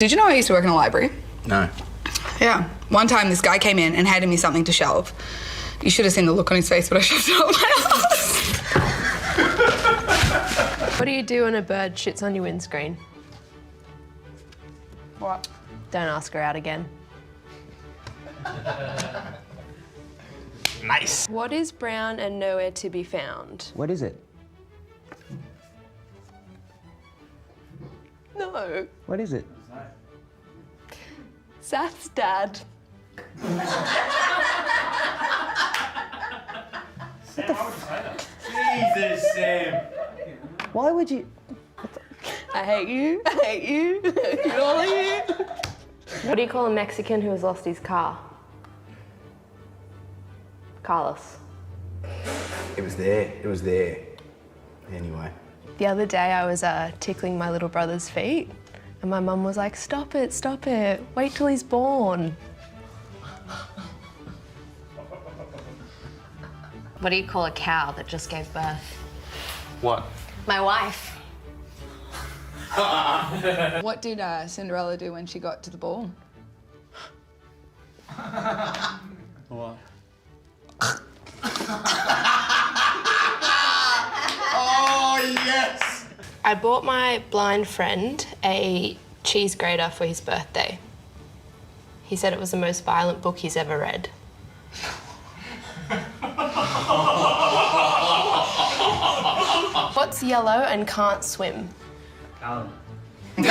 Did you know I used to work in a library? No. Yeah. One time this guy came in and handed me something to shelve. You should have seen the look on his face when I shoved it up my ass. What do you do when a bird shits on your windscreen? What? Don't ask her out again. Nice. What is brown and nowhere to be found? What is it? No. What is it? Seth's dad. Jesus, Sam. Why would you? I hate you. I hate you. I hate all of you. What do you call a Mexican who has lost his car? Carlos. It was there. It was there. Anyway. The other day I was tickling my little brother's feet and my mum was like, stop it, wait till he's born. What do you call a cow that just gave birth? What? My wife. What did Cinderella do when she got to the ball? What? Oh, yes! I bought my blind friend a cheese grater for his birthday. He said it was the most violent book he's ever read. What's yellow and can't swim? Alan. Oh,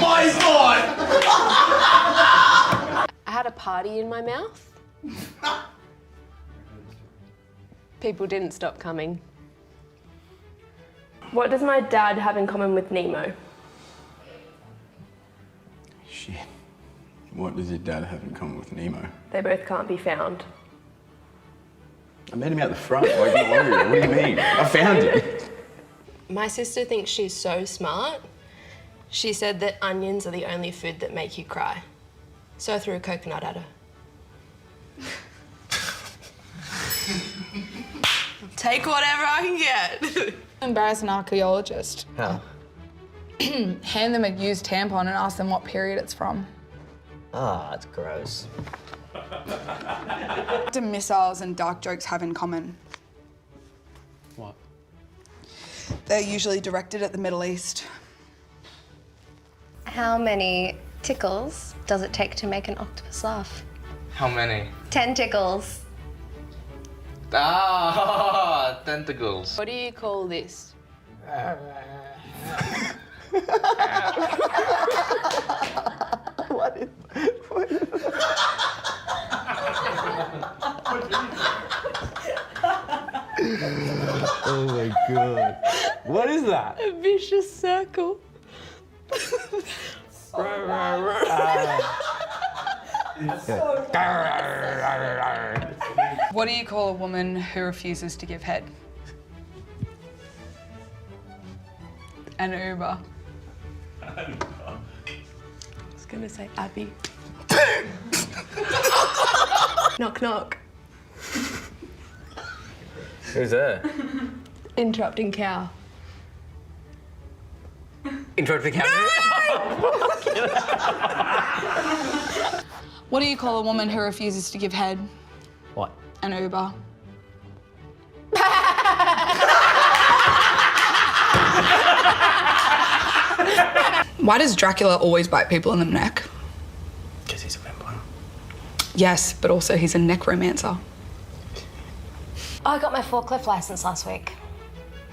my God! I had a party in my mouth. People didn't stop coming. What does my dad have in common with Nemo? Shit. What does your dad have in common with Nemo? They both can't be found. I met him out the front. Like, don't worry. What do you mean? I found him. My sister thinks she's so smart. She said that onions are the only food that make you cry. So I threw a coconut at her. Take whatever I can get. Embarrass an archaeologist. How? Hand them a used tampon and ask them what period it's from. Ah, that's gross. What do missiles and dark jokes have in common? What? They're usually directed at the Middle East. How many tickles does it take to make an octopus laugh? How many? 10 tickles. Ah, tentacles. What do you call this? What is? Oh my God! What is that? A vicious circle. What do you call a woman who refuses to give head? An Uber. I was gonna say Abby. Knock, knock. Who's there? Interrupting cow. Interrupting cow. What do you call a woman who refuses to give head? What? An Uber. Why does Dracula always bite people in the neck? Because he's a vampire. Yes, but also he's a necromancer. Oh, I got my forklift license last week.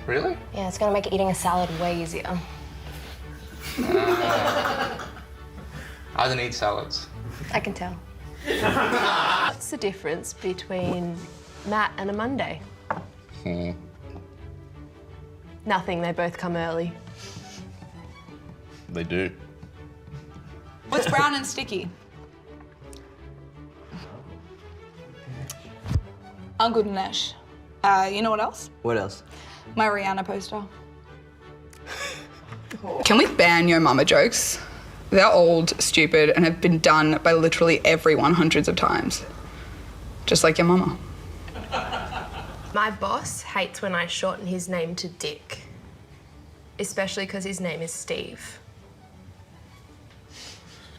Really? Yeah, it's gonna make eating a salad way easier. I don't eat salads. I can tell. What's the difference between Matt and a Monday? Nothing, they both come early. They do. What's brown and sticky? Uncle Dinesh. You know what else? What else? My Rihanna poster. Can we ban Yo Mama jokes? They're old, stupid, and have been done by literally everyone hundreds of times. Just like your mama. My boss hates when I shorten his name to Dick, especially because his name is Steve.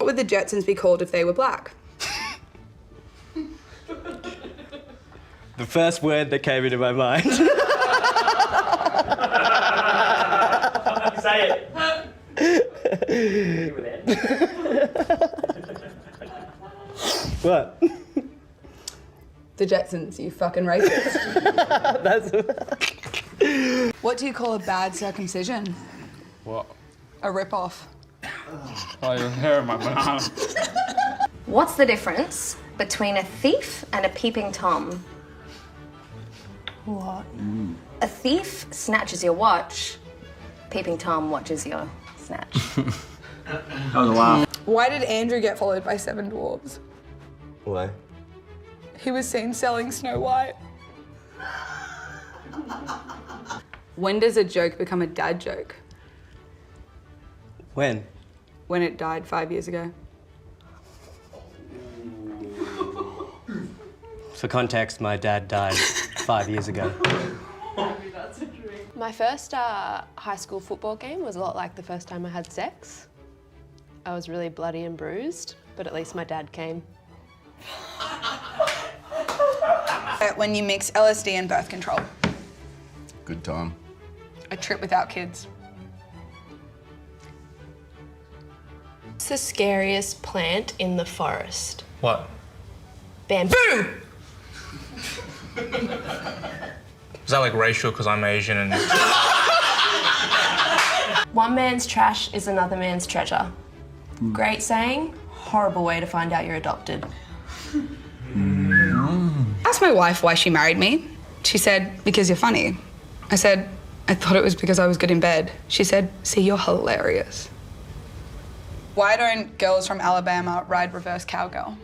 What would the Jetsons be called if they were black? The first word that came into my mind. Say it. What? The Jetsons, you fucking racist. What do you call a bad circumcision? What? A rip-off. Oh, your hair in my banana. What's the difference between a thief and a peeping Tom? What? A thief snatches your watch. Peeping Tom watches your snatch. That was a laugh. Why did Andrew get followed by 7 dwarves? Why? He was seen selling Snow White. When does a joke become a dad joke? When? When it died 5 years ago. For context, my dad died 5 years ago. My first high school football game was a lot like the first time I had sex. I was really bloody and bruised, but at least my dad came. When you mix LSD and birth control. Good time. A trip without kids. What's the scariest plant in the forest? What? Bamboo! Is that like racial because I'm Asian and... One man's trash is another man's treasure. Great saying, horrible way to find out you're adopted. I asked my wife why she married me. She said, because you're funny. I said, I thought it was because I was good in bed. She said, see, you're hilarious. Why don't girls from Alabama ride reverse cowgirl?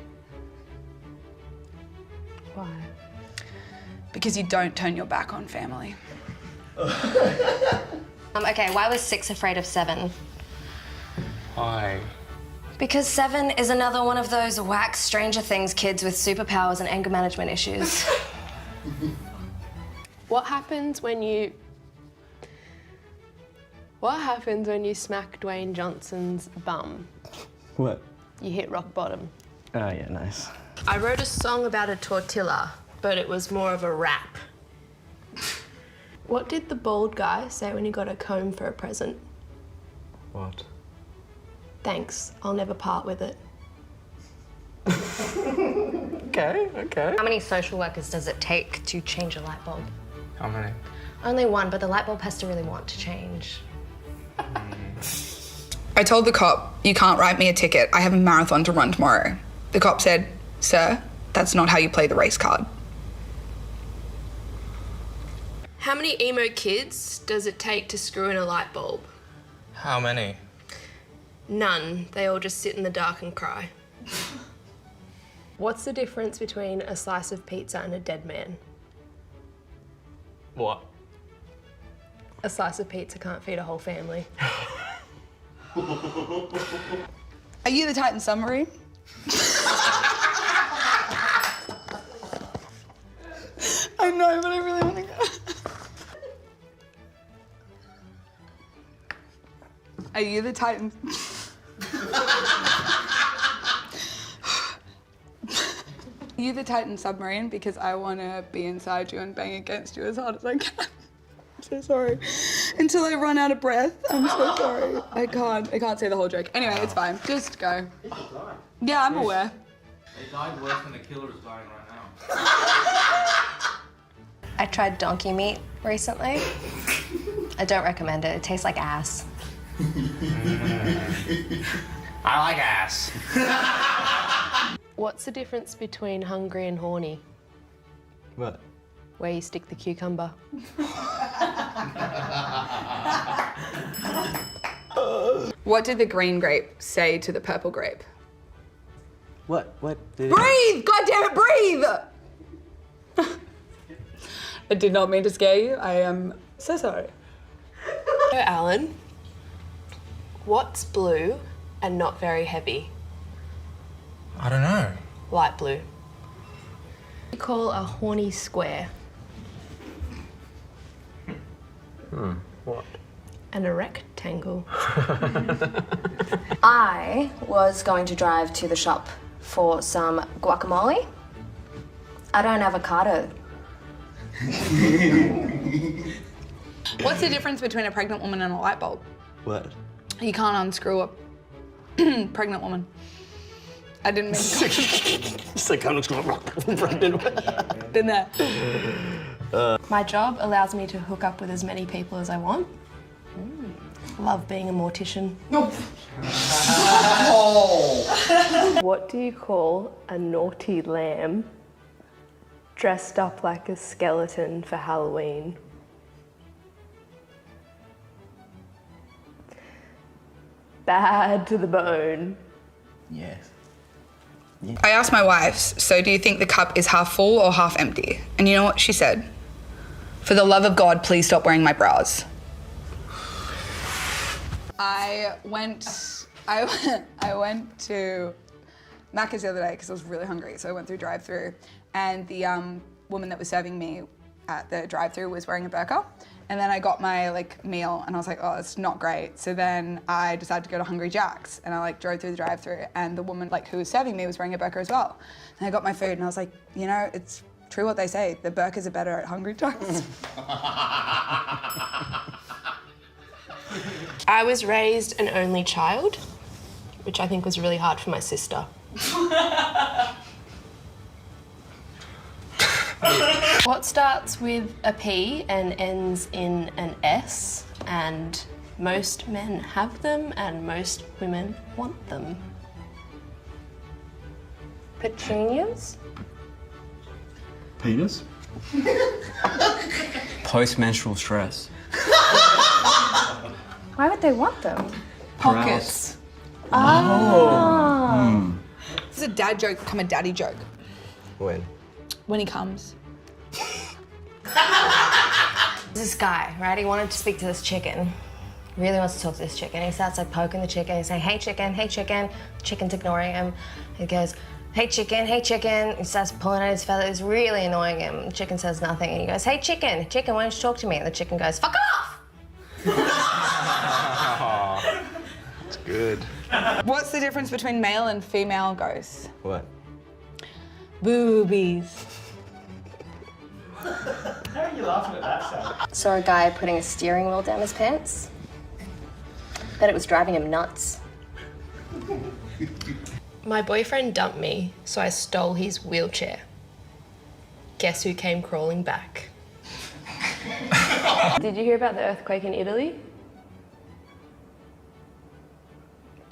Why? Because you don't turn your back on family. Okay, why was 6 afraid of 7? Why? Because 7 is another one of those whack Stranger Things kids with superpowers and anger management issues. What happens when you smack Dwayne Johnson's bum? What? You hit rock bottom. Oh, yeah, nice. I wrote a song about a tortilla, but it was more of a rap. What did the bald guy say when he got a comb for a present? What? Thanks, I'll never part with it. Okay. How many social workers does it take to change a light bulb? How many? Only one, but the light bulb has to really want to change. I told the cop, you can't write me a ticket. I have a marathon to run tomorrow. The cop said, sir, that's not how you play the race card. How many emo kids does it take to screw in a light bulb? How many? None. They all just sit in the dark and cry. What's the difference between a slice of pizza and a dead man? What? A slice of pizza can't feed a whole family. Are you the Titan submarine? I know, but I really want to go. Are you the Titan? Are you the Titan submarine? Because I want to be inside you and bang against you as hard as I can. I'm so sorry. Until I run out of breath. I'm so sorry. I can't say the whole joke. Anyway, it's fine. Just go. Yeah, I'm aware. They died worse than the killer is dying right now. I tried donkey meat recently. I don't recommend it. It tastes like ass. I like ass. What's the difference between hungry and horny? What? Where you stick the cucumber. What did the green grape say to the purple grape? What did Breathe! God damn it, breathe! I did not mean to scare you. I am so sorry. So, Alan, what's blue and not very heavy? I don't know. Light blue. You call a horny square? What? An erect rectangle. I was going to drive to the shop for some guacamole. I don't have avocado. What's the difference between a pregnant woman and a light bulb? What? You can't unscrew a pregnant woman. I didn't mean to. It's like I'm just pregnant. Been there. My job allows me to hook up with as many people as I want. Love being a mortician. What do you call a naughty lamb dressed up like a skeleton for Halloween? Bad to the bone. Yes. I asked my wife, so do you think the cup is half full or half empty? And you know what she said? For the love of God, please stop wearing my bras. I went to Macca's the other day because I was really hungry, so I went through drive-through, and the woman that was serving me at the drive-through was wearing a burqa, and then I got my meal, and I was like, oh, it's not great. So then I decided to go to Hungry Jack's, and I drove through the drive-through, and the woman who was serving me was wearing a burqa as well. And I got my food, and I was like, you know, it's true what they say, the burqas are better at Hungry Jack's. I was raised an only child, which I think was really hard for my sister. What starts with a P and ends in an S, and most men have them and most women want them? Petunias? Penis? Post-menstrual stress. Why would they want them? Pockets. This is a dad joke become a daddy joke. When? When he comes. This guy, right? He wanted to speak to this chicken. Really wants to talk to this chicken. He starts poking the chicken. He's saying, hey chicken, hey chicken. Chicken's ignoring him. He goes, hey chicken, hey chicken. He starts pulling at his feathers, really annoying him. The chicken says nothing. And he goes, hey chicken, chicken, why don't you talk to me? And the chicken goes, fuck off! That's good. What's the difference between male and female ghosts? What? Boobies. Saw a guy putting a steering wheel down his pants. Bet it was driving him nuts. My boyfriend dumped me, so I stole his wheelchair. Guess who came crawling back? Did you hear about the earthquake in Italy?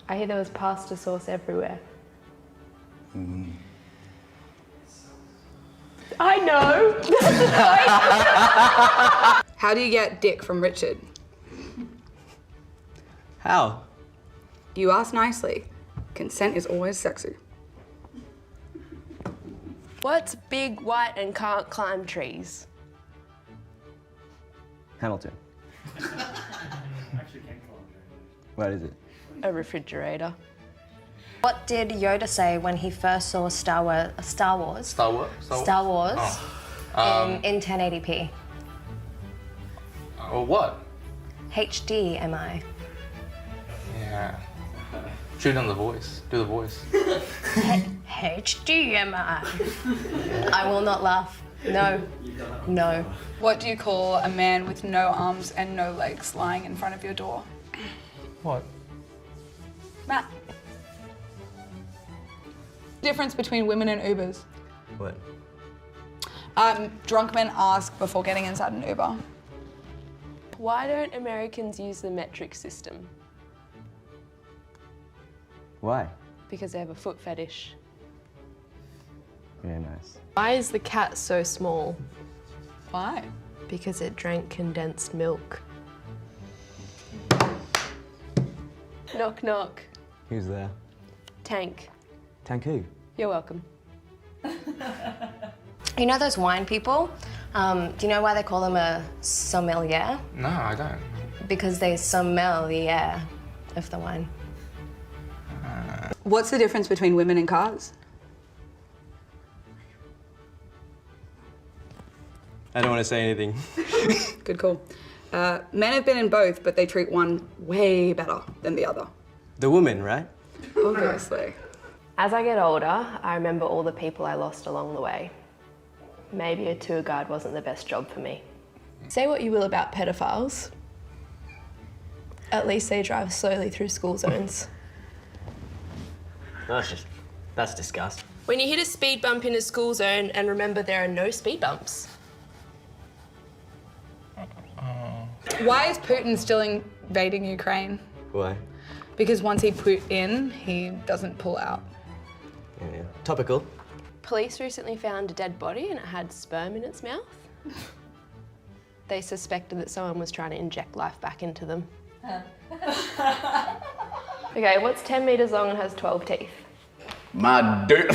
I hear there was pasta sauce everywhere. I know! How do you get dick from Richard? How? You ask nicely. Consent is always sexy. What's big, white, and can't climb trees? Hamilton. What is it? A refrigerator. What did Yoda say when he first saw Star Wars in 1080p? Or what? HDMI. Yeah. Shoot on the voice. Do the voice. HDMI. I will not laugh. No. No. What do you call a man with no arms and no legs lying in front of your door? What? Matt. Difference between women and Ubers. What? Drunk men ask before getting inside an Uber. Why don't Americans use the metric system? Why? Because they have a foot fetish. Yeah, nice. Why is the cat so small? Why? Because it drank condensed milk. Knock, knock. Who's there? Tank. Tanku. You're welcome. You know those wine people? Do you know why they call them a sommelier? No, I don't. Because they smell the air of the wine. What's the difference between women and cars? I don't want to say anything. Good call. Men have been in both, but they treat one way better than the other. The woman, right? Obviously. As I get older, I remember all the people I lost along the way. Maybe a tour guide wasn't the best job for me. Say what you will about pedophiles. At least they drive slowly through school zones. That's disgusting. When you hit a speed bump in a school zone, and remember there are no speed bumps. Why is Putin still invading Ukraine? Why? Because once he put in, he doesn't pull out. Yeah. Topical. Police recently found a dead body and it had sperm in its mouth. They suspected that someone was trying to inject life back into them. Okay, what's 10 metres long and has 12 teeth? My dirt.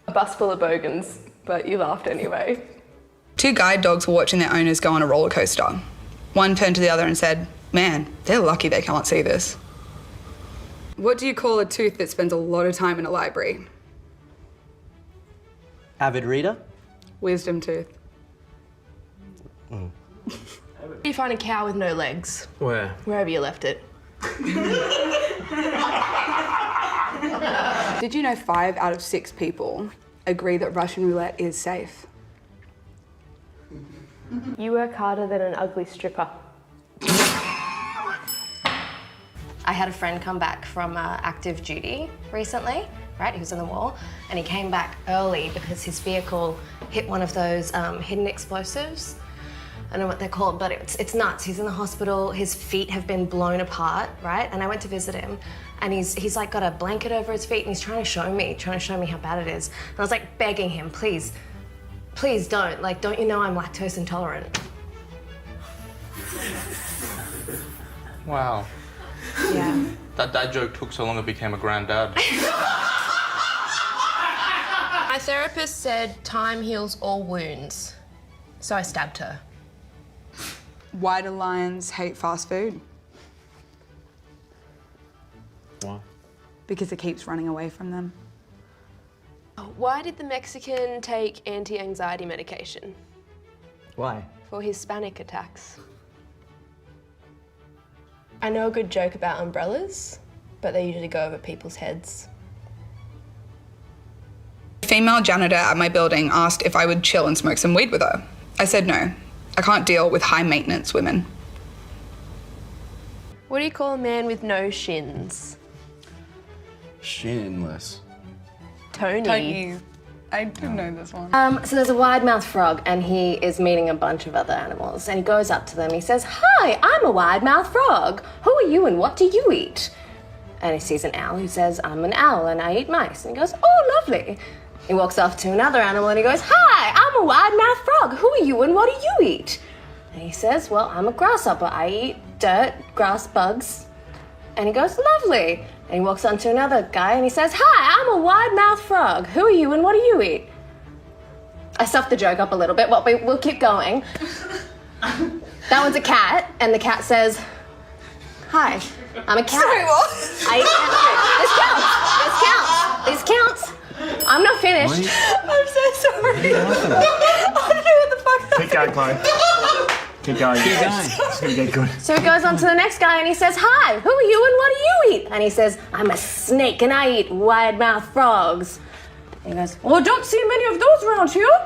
A bus full of bogans, but you laughed anyway. 2 guide dogs were watching their owners go on a roller coaster. One turned to the other and said, "Man, they're lucky they can't see this." What do you call a tooth that spends a lot of time in a library? Avid reader? Wisdom tooth. Where do you find a cow with no legs? Where? Wherever you left it. Did you know 5 out of 6 people agree that Russian roulette is safe? You work harder than an ugly stripper. I had a friend come back from active duty recently, right? He was in the war, and he came back early because his vehicle hit one of those hidden explosives. I don't know what they're called, but it's nuts. He's in the hospital, his feet have been blown apart, right? And I went to visit him, and he's like got a blanket over his feet, and he's trying to show me how bad it is. And I was like begging him, please don't. Like, don't you know I'm lactose intolerant? Wow. Yeah. That dad joke took so long it became a granddad. My therapist said time heals all wounds, so I stabbed her. Why do lions hate fast food? Why? Because it keeps running away from them. Why did the Mexican take anti-anxiety medication? Why? For his panic attacks. I know a good joke about umbrellas, but they usually go over people's heads. A female janitor at my building asked if I would chill and smoke some weed with her. I said no. I can't deal with high-maintenance women. What do you call a man with no shins? Shinless. Tony. I didn't know this one. So there's a wide-mouthed frog, and he is meeting a bunch of other animals, and he goes up to them, he says, "Hi, I'm a wide-mouthed frog. Who are you and what do you eat?" And he sees an owl who says, "I'm an owl and I eat mice." And he goes, "Oh, lovely." He walks off to another animal and he goes, "Hi, I'm a wide-mouthed frog. Who are you and what do you eat?" And he says, "Well, I'm a grasshopper. I eat dirt, grass, bugs." And he goes, "Lovely." And he walks on to another guy and he says, "Hi, I'm a wide-mouthed frog. Who are you and what do you eat?" I stuffed the joke up a little bit, but we'll keep going. That one's a cat, and the cat says, "Hi, I'm a cat. Sorry, what? I eat cat food. This counts. I'm not finished." I'm so sorry. I don't know what the fuck. Keep going, Chloe. Keep going. It's gonna get good. So he goes on to the next guy and he says, "Hi, who are you and what do you eat?" And he says, "I'm a snake and I eat wide-mouthed frogs." And he goes, "Oh, I don't see many of those around here."